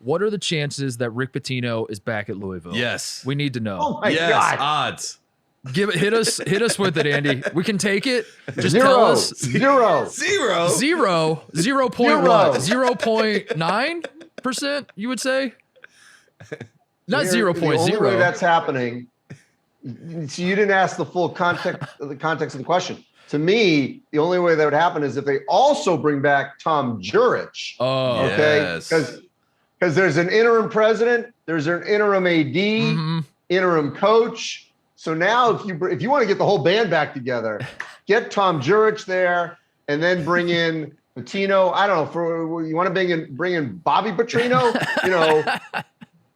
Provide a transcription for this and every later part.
What are the chances that Rick Pitino is back at Louisville? Yes. We need to know. Oh my Yes, God. odds. Hit us with it, Andy. We can take it. Just Zero. tell us. Zero. 0.1. 0.9%, you would say? Not The only 0.0. way that's happening. So you didn't ask the full context of the question. To me, the only way that would happen is if they also bring back Tom Jurich. Oh, okay. Because there's an interim president, there's an interim AD, interim coach. So now, if you want to get the whole band back together, get Tom Jurich there, and then bring in Pitino. I don't know. You want to bring in Bobby Petrino?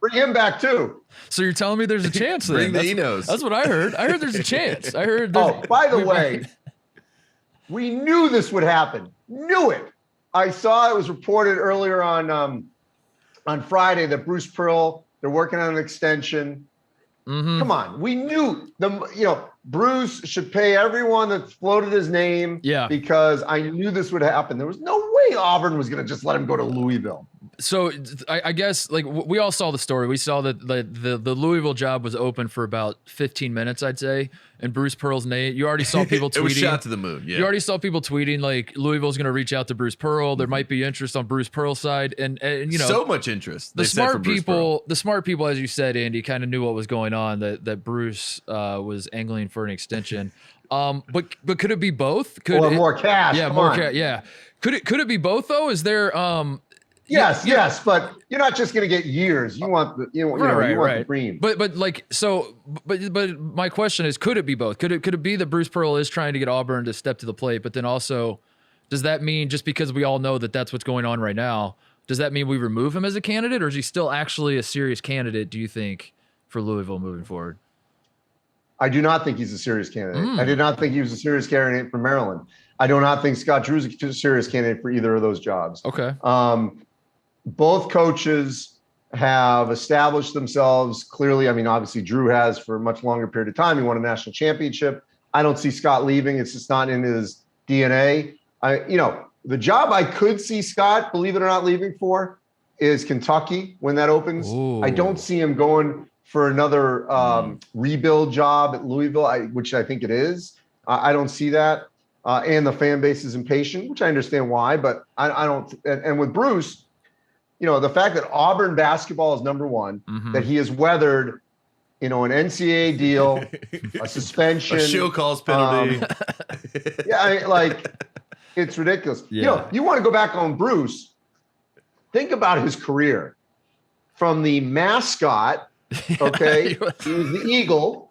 Bring him back too. So you're telling me there's a chance then? Bring the Enos. That's what I heard. I heard there's a chance. I heard. By the way, we knew this would happen. Knew it. I saw it was reported earlier on Friday that Bruce Pearl, they're working on an extension. Come on, we knew Bruce should pay everyone that floated his name. Yeah, because I knew this would happen. There was no way Auburn was going to just let him go to Louisville. So I guess like we all saw the story. We saw that the Louisville job was open for about 15 minutes, I'd say. And Bruce Pearl's name, you already saw people tweeting. It was shot to the moon. Yeah. You already saw people tweeting like Louisville's going to reach out to Bruce Pearl. There might be interest on Bruce Pearl's side, and so much interest. The smart people, as you said, Andy, kind of knew what was going on. That Bruce was angling for an extension. But could it be both? More cash? Yeah, more cash. Yeah. Could it be both though? Is there Yes, but you're not just going to get years. You want the the cream. But my question is, could it be both? Could it be that Bruce Pearl is trying to get Auburn to step to the plate, but then also, does that mean just because we all know that that's what's going on right now, does that mean we remove him as a candidate, or is he still actually a serious candidate? Do you think for Louisville moving forward? I do not think he's a serious candidate. I did not think he was a serious candidate for Maryland. I do not think Scott Drew's a serious candidate for either of those jobs. Okay. Both coaches have established themselves clearly. I mean, obviously Drew has for a much longer period of time. He won a national championship. I don't see Scott leaving. It's just not in his DNA. The job I could see Scott, believe it or not, leaving for is Kentucky when that opens. Ooh. I don't see him going for another rebuild job at Louisville, which I think it is. I don't see that. And the fan base is impatient, which I understand why, but I don't. And with Bruce, the fact that Auburn basketball is number one, that he has weathered, an NCAA deal, a suspension, a show calls penalty. It's ridiculous. Yeah. You want to go back on Bruce, think about his career from the mascot. Okay. He was the Eagle.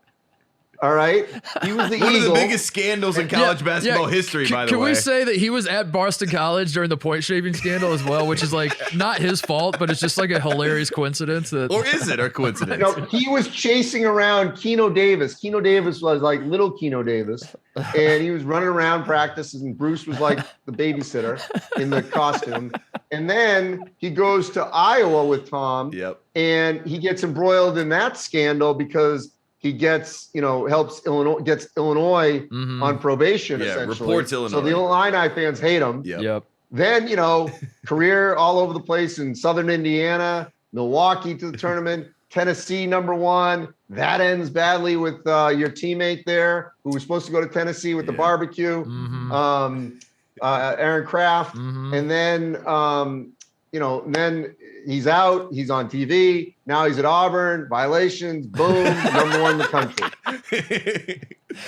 All right. He was the Eagle. One of the biggest scandals in college basketball history, by the way. Can we say that he was at Boston College during the point shaving scandal as well, which is like not his fault, but it's just like a hilarious coincidence. Or is it a coincidence? He was chasing around Keno Davis. Keno Davis was like little Keno Davis. And he was running around practices, and Bruce was like the babysitter in the costume. And then he goes to Iowa with Tom. Yep. And he gets embroiled in that scandal because he gets, helps Illinois on probation, essentially. Reports Illinois. So the Illini fans hate him. Yep. Then, career all over the place in Southern Indiana, Milwaukee to the tournament, Tennessee #1. That ends badly with your teammate there, who was supposed to go to Tennessee with the barbecue, Aaron Kraft. And then, then he's out. He's on TV. Now he's at Auburn. Violations. Boom. #1 in the country.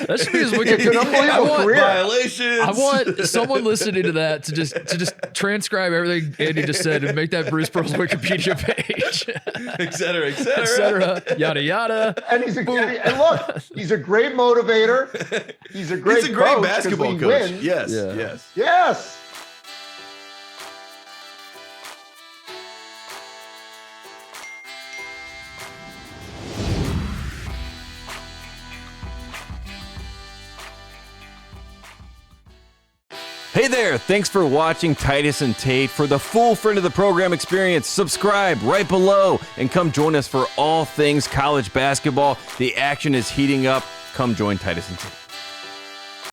That should be his Wikipedia. It's an unbelievable career. Violations. I want someone listening to that to just transcribe everything Andy just said and make that Bruce Pearl's Wikipedia page, et cetera, yada yada. And and look, he's a great motivator. He's a great basketball coach. Wins. Yes. Hey there, thanks for watching Titus and Tate. For the full friend of the program experience, subscribe right below and come join us for all things college basketball. The action is heating up. Come join Titus and Tate.